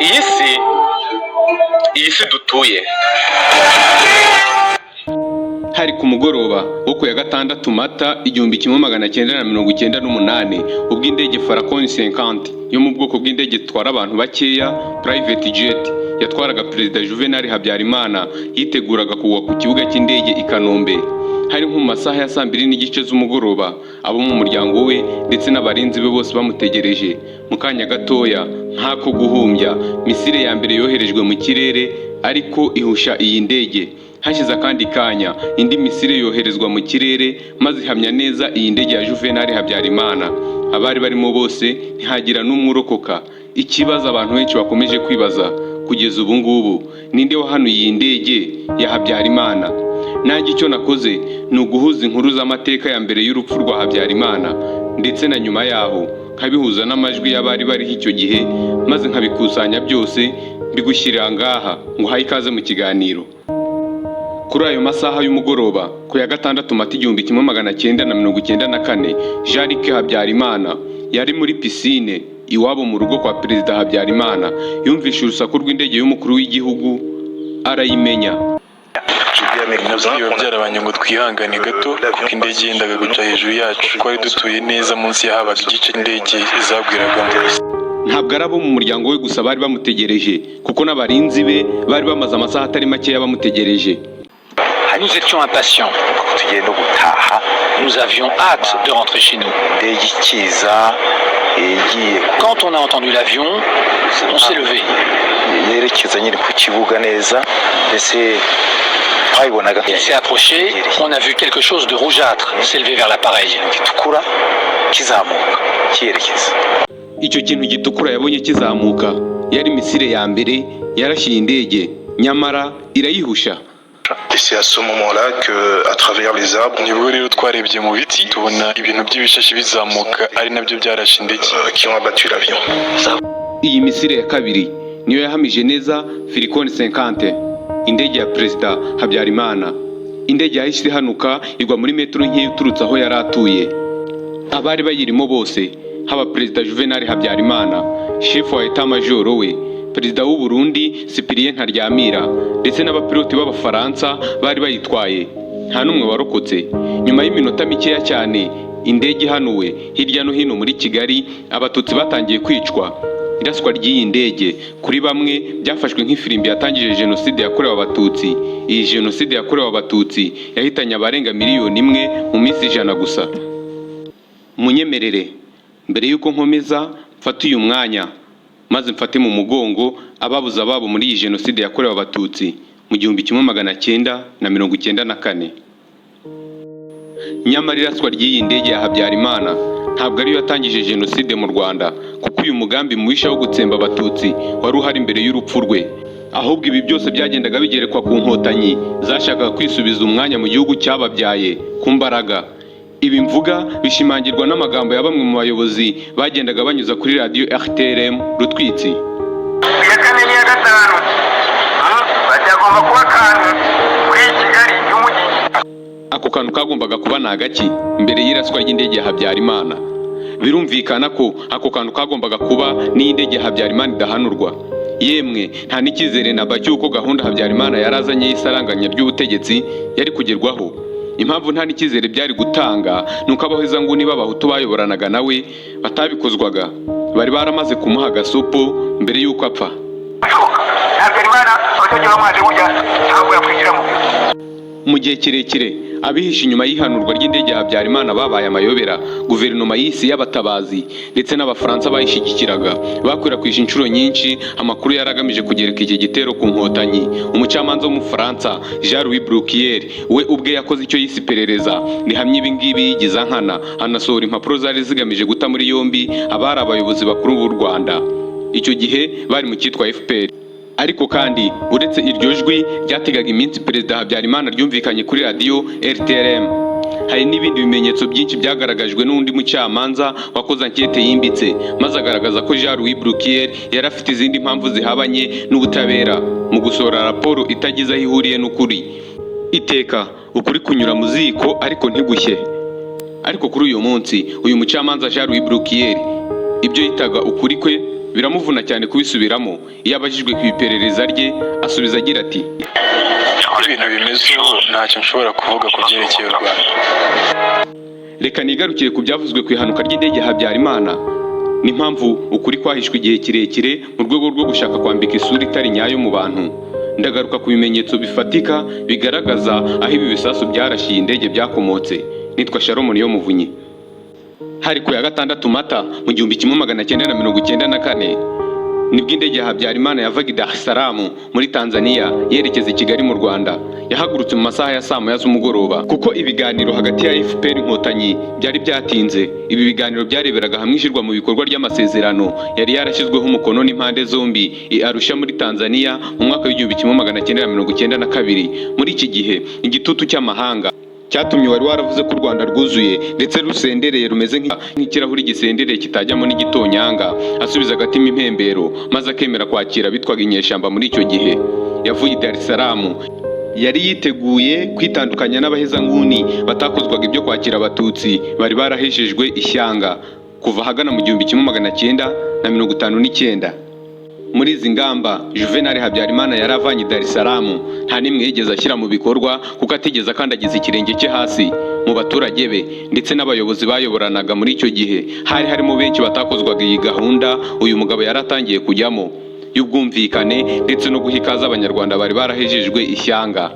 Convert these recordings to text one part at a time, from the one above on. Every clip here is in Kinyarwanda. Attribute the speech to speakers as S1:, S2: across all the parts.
S1: iyi si dutuye. Hari ku mugoroba wo ku ya gatandatu Mata 1998 ubwo indege Falcon 50 yo mu bwoko bw'indege zitwara abantu bakeya private jet yatwaraga Perezida Juvenal Habyarimana yiteguraga kugwa ku kibuga cy'indege i Kanombe. Hari nko mu masaha ya 2:30 z'umugoroba, abo mu muryango we ndetse n'abarinzi be bose bamutegereje. Mu kanya gatoya nk'ako guhumbya, misile ya mbere yoherejwe mu kirere ariko ihusha iyi ndege. Hashize akandi kanya indi misile yoherezwa mu kirere maze ihamya neza iyi ndege ya Juvenal Habyarimana. Abari barimo bose ntihagira n'umwe urokoka. Ikibazo abantu benshi bakomeje kwibaza kugeza ubu ngubu, ninde wahanuye iyi ndege ya Habyarimana? Nanjye icyo nakoze ni uguhuza inkuru z'amateka ya mbere y'urupfu rwa Habyarimana ndetse na nyuma yaho, nkabihuza n'amajwi y'abari bariho icyo gihe, maze nkabikusanya byose mbigushyirira ngaha ngo haye ikaze mu kiganiro. Kuri ayo masaha y'umugoroba ku ya gatandatu Mata 1994, Jean-Luc Habyarimana yari muri pisine iwabo mu rugo kwa Perezida Habyarimana. Yumvishe urusaku rw'indege y'umukuru w'igihugu arayimenya.
S2: Byarabanye ngo twihangane gato kuko indege yendaga guca hejuru yacu. Twari dutuye neza munsi y'ahabaga igice indege izagwiragamo.
S1: Ntabwo ari abo mu muryango we gusa bari bamutegereje, kuko n'abarinzi be bari bamaze amasaha atari makeya bamutegereje.
S3: Nous étions impatients. Nous avions hâte de rentrer chez nous. Quand on a entendu l'avion, on s'est levé. Il s'est approché, on a vu quelque chose de rougeâtre s'élever vers l'appareil.
S1: Icyo kintu gitukura yabonye kizamuka yari misile ya mbere yarashiye indege, nyamara irayihusha.
S4: Et c'est à ce moment-là que, à travers les arbres,
S2: nibwo rero twarebye mu biti tubona ibintu by'ibishashi bizamuka ari nabyo byarashe indege
S4: qui ont abattu l'avion.
S1: Iyi misile ya kabiri niyo yahamije neza Falcon 50, indege ya Perezida Habyarimana. Indege yahise ihanuka igwa muri metero nke uturutse aho yari atuye. Abari bayirimo bose, haba Perezida Juvenal Habyarimana, chef wa Etat Major we, Perezida w'u Burundi Cyprien Ntaryamira ndetse n'abapiloti b'Abafaransa bari bayitwaye, nta n'umwe warokotse. Nyuma y'iminota mikeya cyane indege ihanuwe hirya no hino muri Kigali, abatutsi batangiye kwicwa. Iraswa ry'iyi ndege kuri bamwe byafashwe nk'ifirimbi yatangije jenoside yakorewe abatutsi. Iyi jenoside yakorewe abatutsi yahitanye abarenga 1 miliyoni mu minsi 100 gusa. Munyemerere mbere yuko nkomeza mfata uyu mwanya maze mfate mu mugongo ababuza ababo muri iyi jenoside yakorewe abatutsi mu 1994. Nyamara iraswa ry'iyi ndege ya Habyarimana ntabwo ariyo yatangije jenoside mu Rwanda, kuko uyu mugambi mubisha wo gutsemba abatutsi wari uhari imbere y'urupfu rwe. Ahubwo ibi byose byagendaga bigerekwa ku nkotanyi zashakaga kwisubiza umwanya mu gihugu cyababyaye ku mbaraga. Ibi mvuga bishimangirwa n'amagambo ya bamwe mu bayobozi bagendaga banyuza kuri radio RTRM Rutwitsi. Ako kantu kagombaga kuba nagaki mbere y'iraswa ry'indege ya Habyarimana. Birumvikana ko ako kantu kagombaga kuba n'indege ya Habyarimana idahanurwa. Yemwe nta n'ikizere naba cy'uko gahunda Habyarimana yarazanye y'isaranganya ry'ubutegetsi yari kugerwaho. Impamvu nta n'ikizere byari gutanga nuko abaheza nguni b'abahutu bayoboranaga nawe batabikozwaga, bari baramaze kumuha gasopo mbere y'uko apfa. Mu gihe kirekire abihisha inyuma y'ihanurwa ry'indege ya Habyarimana babaye amayobera. Guverinoma y'isi y'abatabazi ndetse n'Abafaransa bayishigikiraga bakwirakwije inshuro nyinshi amakuru yaragamije kugereka iki gitero ku nkotanyi. Umucamanza w'Umufaransa Jean-Louis Bruguière we ubwe yakoze icyo yise iperereza rihamye ibi ngibi yigiza nkana, anasohora impapuro zari zigamije guta muri yombi abari abayobozi bakuru b'u Rwanda. Icyo gihe bari mu cyitwa FPR. Ariko kandi uretse iryo jwi ryategaga iminsi Perezida Habyarimana ryumvikanye kuri radio RTRM, hari n'ibindi bimenyetso byinshi byagaragajwe n'undi mucamanza wakoze ankete yimbitse, maze agaragaza ko Jean-Louis Bruguière yari afite izindi mpamvu zihabanye n'ubutabera mu gusohora raporo itagize aho ihuriye n'ukuri. Iteka ukuri kunyura mu ziko ariko ntigushye. Ariko kuri uyu munsi uyu mucamanza Jean-Louis Bruguière ibyo yitaga ukuri kwe biramuvuna cyane kubisubiramo. Iyo abajijwe ku iperereza rye asubiza agira ati
S2: ibintu bimeze ubu ntacyo nshobora kuvuga ku byerekeye u Rwanda.
S1: Reka nigarukire ku byavuzwe ku ihanuka ry'indege ya Habyarimana n'impamvu ukuri kwahishwe igihe kirekire mu rwego rwo gushaka kwambika isura itari nyayo mu bantu. Ndagaruka ku bimenyetso bifatika bigaragaza aho ibi bisasu byarashiye indege byakomotse. Nitwa Sharon Niyomuvunyi. Hari ku ya 6 Mata mu 1994 nibwo indege ya Habyarimana yavaga i Dar es Salaam muri Tanzania yerekeza i Kigali mu Rwanda. Yahagurutse mu masaha ya saa moya z'umugoroba kuko ibiganiro hagati ya FPR Inkotanyi byari byatinze. Ibi biganiro byareberaga hamwe ishyirwa mu bikorwa ry'amasezerano yari yarashyizweho umukono n'impande zombi i Arusha muri Tanzania mu mwaka w'1992. Muri iki gihe igitutu cy'amahanga cyatumye wari waravuze ko u Rwanda rwuzuye ndetse rusendereye rumeze nk'ikirahuri gisendereye kitajyamo n'igitonyanga, asubiza agatima impembero maze akemera kwakira bitwaga inyeshyamba. Muri icyo gihe yavuye i Dar es Salaam yari yiteguye kwitandukanya n'abahezanguni batakozwaga ibyo kwakira abatutsi bari barahejejwe ishyanga kuva hagana mu 1959. Muri izi ngamba Juvenal Habyarimana yari avanye i Dar es Salaam nta nimwe yigeze ashyira mu bikorwa kuko atigeze akandagiza ikirenge cye hasi. Mu baturage be ndetse n'abayobozi bayoboranaga muri icyo gihe hari harimo benshi batakozwaga iyi gahunda uyu mugabo yari atangiye kujyamo y'ubwumvikane ndetse no guha ikaze abanyarwanda bari barahejejwe ishyanga.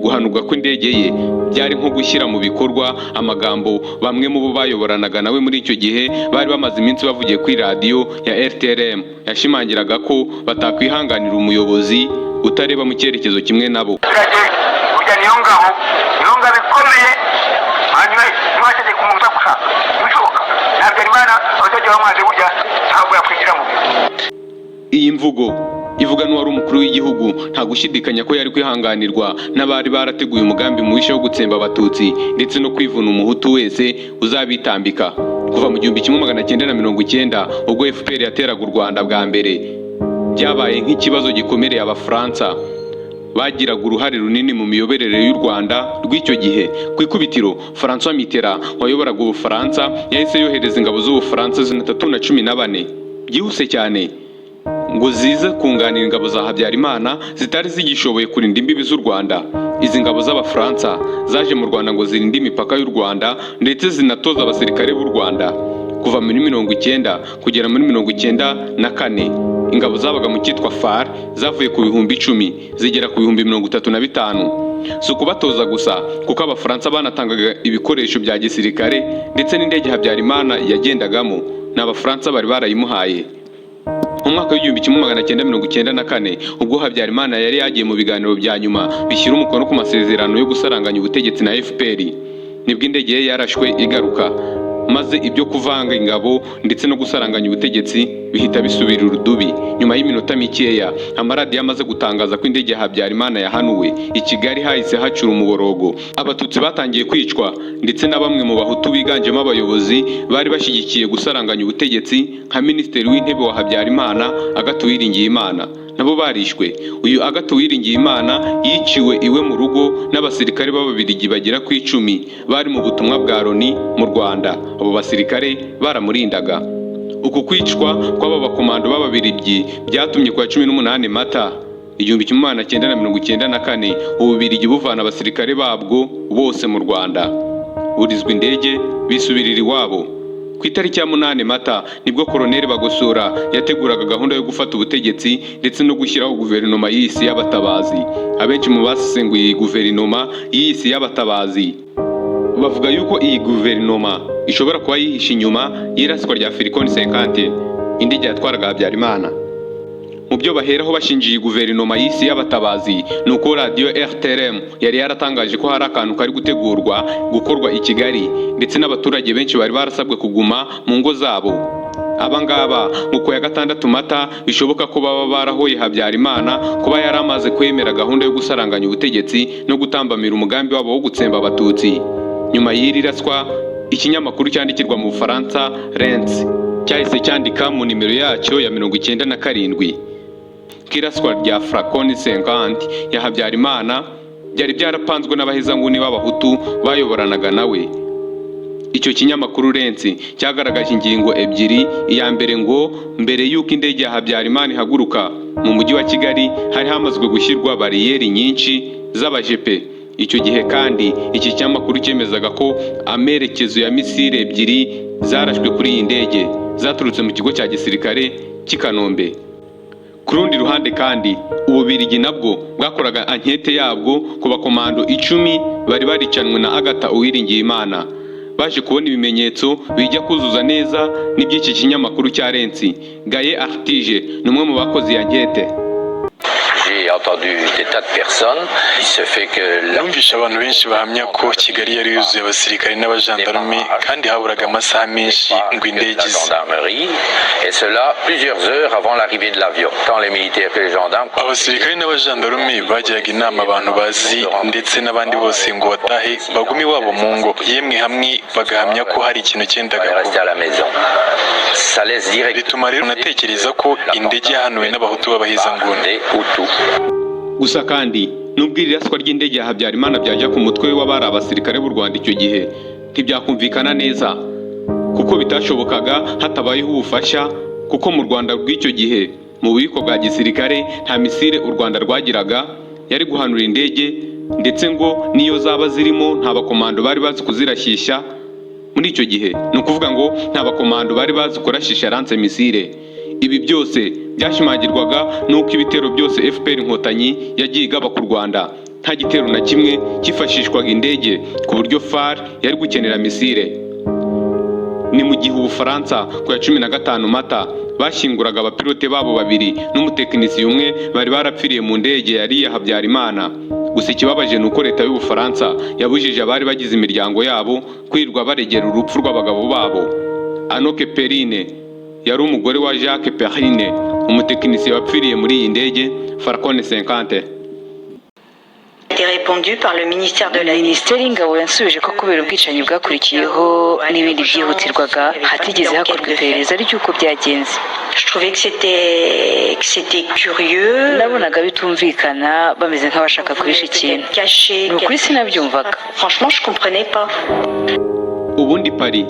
S1: Guhanurwa kw'indege ye byari nko gushyira mu bikorwa amagambo bamwe mu bo bayoboranaga nawe muri icyo gihe bari bamaze iminsi bavugiye kuri radiyo ya RTRM. Yashimangiraga ko batakwihanganira umuyobozi utareba mu cyerekezo kimwe nabo.
S5: Burya niyo ngabo ikomeye hanyuma ntiwategeka umuntu gushaka ibishoboka. Habyarimana abaturage bamwaje burya ntabwo yakwigira mu bintu.
S1: Iyi mvugo ivuga n'uwari umukuru w'igihugu nta gushidikanya ko yari kwihanganirwa n'abari barateguye umugambi muwishe wo gutsemba abatutsi ndetse no kwivuna umuhutu wese uzabitambika. Kuva mu 1990 ubwo FPR yateraga u Rwanda bwa mbere byabaye nk'ikibazo gikomereye Abafaransa bagiraga uruhare runini mu miyoborere y'u Rwanda rw'icyo gihe. Ku ikubitiro François Mitterrand wayoboraga Ubufaransa yahise yohereza ingabo z'Ubufaransa 314 byihuse cyane ngo zize kunganira ingabo za Habyarimana zitari zigishoboye kurinda imbibi z'u Rwanda. Izi ngabo z'Abafaransa zaje mu Rwanda ngo zirinde imipaka y'u Rwanda ndetse zinatoza abasirikare b'u Rwanda. Kuva muri 1990 kugera muri 1994 ingabo zabaga mu cyitwa FAR zavuye ku 10,000 zigera ku 35,000. Si ukubatoza gusa kuko Abafaransa banatangaga ibikoresho bya gisirikare ndetse n'indege Habyarimana yagendagamo n'Abafaransa bari barayimuhaye. Mu mwaka w'1994 ubwo Habyarimana yari yagiye mu biganiro bya nyuma bishyira umukono ku masezerano yo gusaranganya ubutegetsi na FPR nibwo indege ye yarashwe igaruka, maze ibyo kuvanga ingabo ndetse no gusaranganya ubutegetsi bihita bisubira urudubi. Nyuma y'iminota mikeya amaradiyo amaze gutangaza ko indege ya Habyarimana yahanuwe, i Kigali hahise hacura umuborogo. Abatutsi batangiye kwicwa ndetse na bamwe mu bahutu biganjemo abayobozi bari bashyigikiye gusaranganya ubutegetsi nka Minisitiri w'Intebe wa Habyarimana Agathe Uwiringiyimana nabo barishwe. Uyu Agathe Uwiringiyimana yiciwe iwe mu rugo n'abasirikare b'Ababiligi bagera ku 10 bari mu butumwa bwa Loni mu Rwanda. Abo basirikare baramurindaga. Uku kwicwa kw'aba bakomando b'Ababiligi byatumye kwa 18 Mata 1994 Ububiligi buvana abasirikare babwo bose mu Rwanda, burizwa indege bisubirira iwabo. Ku itariki ya 8 Mata nibwo Koloneli Bagosora yateguraga gahunda yo gufata ubutegetsi ndetse no gushyiraho guverinoma y'isi y'abatabazi. Abenshi mu basesenguye iyi guverinoma y'isi y'abatabazi bavuga yuko iyi guverinoma ishobora kuba yihishe inyuma y'iraswa rya Falcon 50 indege yatwaraga Habyarimana. Mu byo baheraho bashingiye guverinoma y'isi y'abatabazi nuko radio RTRM yari yaratangaje ko hari akantu kari gukorwa i Kigali ndetse n'abaturage benshi bari barasabwe kuguma mu ngo zabo. Abangaba muko ya 6 Mata bishoboka ko baba barahoye Habyarimana kuba yari amaze kwemera gahunda yo gusaranganya ubutegetsi no gutambamira umugambi wabo wo gutsemba abatutsi. Nyuma y'iri raswa ikinyamakuru cyandikirwa mu Bufaransa Rennes cyahise cyandika mu nimero yacyo ya 97 kiraswa rya Falcon 50 ya Habyarimana byari byarapanzwe n'abahezanguni b'abahutu bayoboranaga nawe. Icyo kinyamakuru Rensi cyagaragaje ingingo ebyiri. Iya mbere ngo mbere y'uko indege ya Habyarimana ihaguruka mu mujyi wa Kigali hari hamazwe gushyirwa bariyeri nyinshi z'abajepe. Icyo gihe kandi iki kinyamakuru cyemezaga ko amerekezo ya misile ebyiri zarashwe kuri iyi ndege zaturutse mu kigo cya gisirikare cy'i Kanombe. Ku rundi ruhande kandi Ububiligi nabwo bwakoraga ankete yabwo ku bakomando 10 bari baricanwe na Agatha Uwiringiyimana. Baje kubona ibimenyetso bijya kuzuza neza n'iby'iki kinyamakuru cya Rensi. Gaye Artige ni umwe mu bakoze iyi ankete.
S3: J'ai entendu des tas de personnes. Il se fait que
S2: numvishe abantu benshi bahamya ko Kigali yari yuzuye abasirikare n'abajandarume kandi haburaga amasaha menshi ngo indege ize.
S3: Et cela plusieurs heures avant l'arrivée de l'avion. Quand les militaires et les gendarmes.
S2: Abasirikare n'abajandarume bagiraga inama abantu bazi ndetse n'abandi bose ngo batahe bagume iwabo mu ngo. Yemwe hamwe bagahamya ko hari ikintu cyendaga kuba. Bituma rero natekereza ko indege yahanuwe n'abahutu b'abahezanguni.
S1: Gusa kandi nubwo iraswa ry'indege ya Habyarimana byajya ku mutwe w'abari abasirikare b'u Rwanda icyo gihe ntibyakumvikana neza kuko bitashobokaga hatabayeho ubufasha, kuko mu Rwanda rw'icyo gihe mu bubiko bwa gisirikare nta misile u Rwanda rwagiraga yari guhanura indege, ndetse ngo niyo zaba zirimo nta bakomando bari bazi kuzirashisha. Muri icyo gihe ni ukuvuga ngo nta bakomando bari bazi kurashisha lance misile. Ibi byose byashimagirwaga nuko ibitero byose FPR Inkotanyi yagiye igaba ku Rwanda nta gitero na kimwe cyifashishwaga indege, ku buryo FAR yari gukenera misile. Ni mu gihe Ubufaransa ku ya 15 Mata bashyinguraga abapilote babo babiri n'umutekinisiye umwe bari barapfiriye mu ndege yari ya Habyarimana. Gusa ikibabaje nuko leta y'Ubufaransa yabujije abari bagize imiryango yabo kwirirwa baregera urupfu rw'abagabo babo. Anoke Perrine yari umugore wa Jacques Perrine, umutekinisiye wapfiriye muri iyi ndege Falcon 50.
S6: Répondu par le ministère de la Ministère y'Ingabo yansubije ko kubera ubwicanyi bwakurikiyeho n'ibindi byihutirwaga hatigeze hakorwa iperereza ry'uko byagenze.
S7: Je trouvais que c'était curieux.
S6: Nabonaga bitumvikana bameze nk'abashaka guhisha ikintu. Ni ukuri sinabyumvaga.
S7: Franchement, je comprenais pas.
S1: Ubundi Paris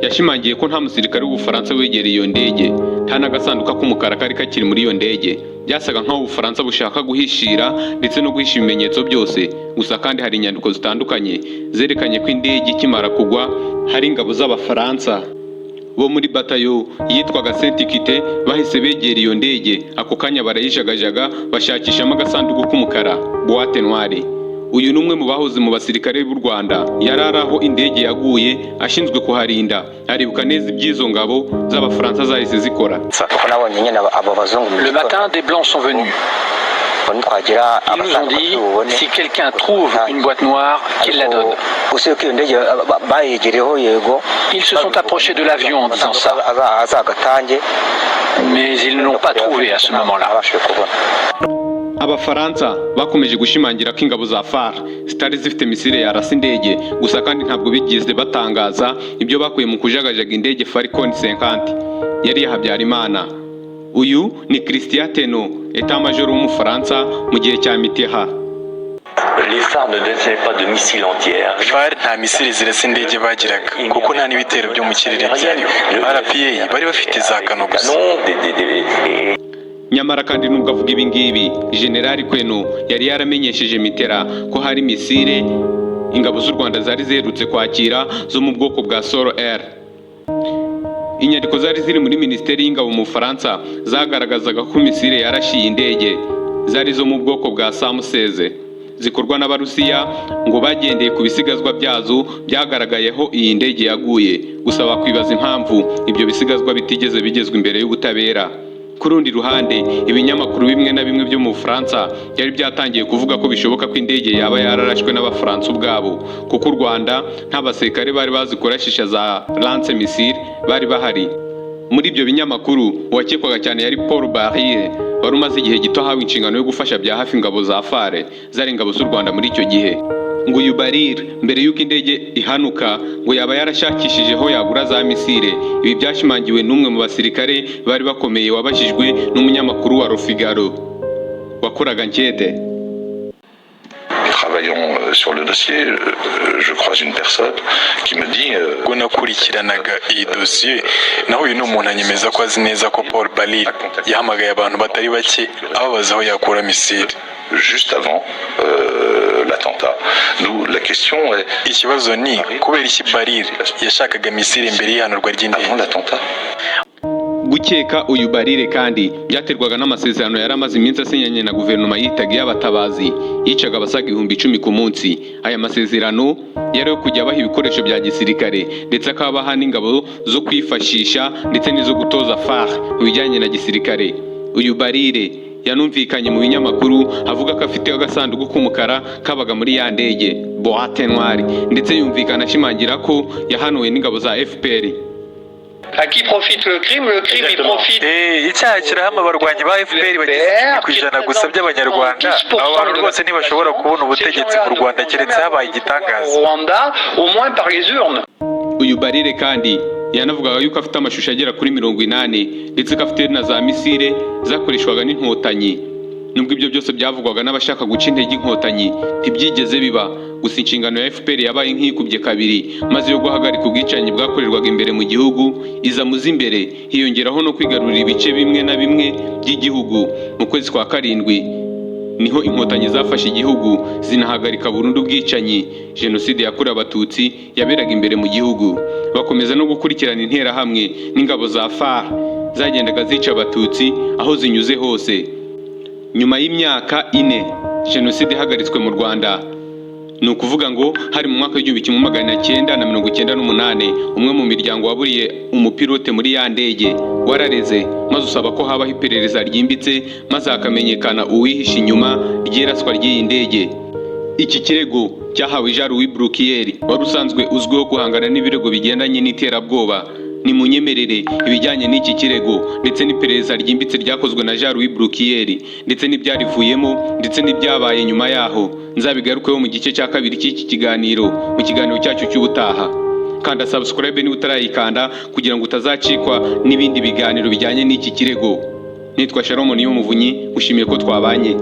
S1: yashimangiye ko nta musirikare w'Ubufaransa wegereye iyo ndege, nta n'agasanduka k'umukara kari kakiri muri iyo ndege. Byasaga nk'aho Ubufaransa bushaka guhishira ndetse no guhisha ibimenyetso byose. Gusa kandi hari inyandiko zitandukanye zerekanye ko indege ikimara kugwa hari ingabo z'Abafaransa bo muri batayo yitwaga Saint-Quentin bahise begera iyo ndege. Ako kanya barayijagajaga bashakishamo agasanduku k'umukara, boîte noire. Uyu numwe mu bahoze mu basirikare b'u Rwanda yararaho indege yaguye ashinzwe kuharinda, aribuka neza ibyizo ngabo z'Abafaransa zahise zikora.
S3: Le matin, des blancs sont venus. Ils nous ont dit, si quelqu'un trouve une boîte noire, qu'il la donne. Ils se sont approchés de l'avion en disant ça. Mais ils ne l'ont pas trouvé à ce moment-là.
S1: Abafaransa bakomeje gushimangira ko ingabo za FAR zitari zifite misile yarasa indege, gusa kandi ntabwo bigeze batangaza ibyo bakuye mu kujagajaga indege Falcon 50 yari ya Habyarimana. Uyu ni Christian Teno, état-major w'Umufaransa mu gihe cya Mitterrand.
S8: Les FAR ne détenaient pas de missiles entières.
S2: FAR nta misile zirasa indege bagiraga kuko nta n'ibitero byo mu kirere byariho. RPA bari bafite za kano gusa.
S1: Nyamara kandi nubwo avuga ibi ngibi, General Kweno yari yaramenyesheje Mitterrand ko hari misile ingabo z'u Rwanda zari ziherutse kwakira zo mu bwoko bwa Solo Air. Inyandiko zari ziri muri Minisiteri y'Ingabo mu Bufaransa zagaragazaga ko misile yarashiye indege zari zo mu bwoko bwa Sam-16 zikorwa n'Abarusiya, ngo bagendeye ku bisigazwa byazo byagaragayeho iyi ndege yaguye. Gusa bakwibaza impamvu ibyo bisigazwa bitigeze bigezwa imbere y'ubutabera. Ku rundi ruhande, ibinyamakuru bimwe na bimwe byo mu Bufaransa byari byatangiye kuvuga ko bishoboka ko indege yaba yararashwe n'Abafaransa ubwabo, kuko u Rwanda nta basirikare bari bazi kurashisha za lance missile bari bahari. Muri ibyo binyamakuru uwakekwaga cyane yari Paul Barrier, wari umaze igihe gito ahawe inshingano yo gufasha bya hafi ingabo za FAR zari ingabo z'u Rwanda muri icyo gihe. Ngo uyu Barrier mbere y'uko indege ihanuka ngo yaba yarashakishijeho yagura za misile. Ibi byashimangiwe n'umwe mu basirikare bari bakomeye wabajijwe n'umunyamakuru wa Le Figaro wakoraga nkete.
S4: travaillant sur le dossier, je croise une personne qui me dit
S2: ubwo nakurikiranaga iyi dosiye nahuye n'umuntu anyemeza ko azi neza ko Paul Baril yahamagaye abantu batari bake ababaza aho yakura misile
S4: juste avant l'attentat. Nous, la question est...
S2: ikibazo ni kubera iki Baril yashakaga misile mbere y'ihanurwa ry'indege
S4: avant l'attentat.
S1: Gukeka uyu Baril kandi byaterwaga n'amasezerano yari amaze iminsi asinyanye na guverinoma yitaga y'abatabazi yicaga abasaga 10,000 ku munsi. Aya masezerano yari yo kujya baha ibikoresho bya gisirikare ndetse akabaha n'ingabo zo kwifashisha ndetse n'izo gutoza FARC mu bijyanye na gisirikare. Uyu Baril yanumvikanye mu binyamakuru avuga ko afite agasanduku k'umukara kabaga muri ya ndege boîte noire ndetse yumvikana ashimangira ko yahanuwe n'ingabo za FPR.
S3: À qui profite le crime? Le crime il profite.
S2: Icyaha kirahama abarwanyi ba FPR bagize 10% gusa by'abanyarwanda. Abo bantu rwose ntibashobora kubona ubutegetsi mu Rwanda keretse habaye igitangaza.
S3: Rwanda au moins par les urnes.
S1: Uyu Baril kandi yanavugaga yuko afite amashusho agera kuri 80 ndetse ko afite na za misile zakoreshwaga n'inkotanyi. Nubwo ibyo byose byavugwaga n'abashaka guca intege inkotanyi ntibyigeze biba, gusa inshingano ya FPR yabaye nk'ikubye kabiri maze yo guhagarika ubwicanyi bwakorerwaga imbere mu gihugu iza muzi imbere, hiyongeraho no kwigarurira ibice bimwe na bimwe by'igihugu. Mu kwezi kwa karindwi niho inkotanyi zafashe igihugu zinahagarika burundu ubwicanyi. Jenoside yakorewe abatutsi yaberaga imbere mu gihugu. Bakomeza no gukurikirana interahamwe n'ingabo za FARC zagendaga zica abatutsi aho zinyuze hose. Nyuma y'imyaka 4 Jenoside ihagaritswe mu Rwanda, ni ukuvuga ngo hari mu mwaka w'1998 umwe mu miryango waburiye umupilote muri ya ndege warareze maze usaba ko habaho iperereza ryimbitse maze hakamenyekana uwihishe inyuma ry'iraswa ry'iyi ndege. Iki kirego cyahawe Jean-Louis Bruguière wari usanzwe uzwiho guhangana n'ibirego bigendanye n'iterabwoba. Ni munyemerere ibijyanye n'iki kirego ndetse n'iperereza ryimbitse ryakozwe na Jean-Louis Bruguière ndetse n'ibyarivuyemo ndetse n'ibyabaye nyuma yaho nzabigarukeho mu gice cya kabiri cy'iki kiganiro, mu kiganiro cyacu cy'ubutaha. Kanda subscribe niba utarayikanda kugira ngo utazacikwa n'ibindi biganiro bijyanye n'iki kirego. Nitwa Sharon Niyomuvunyi, ushimiye ko twabanye.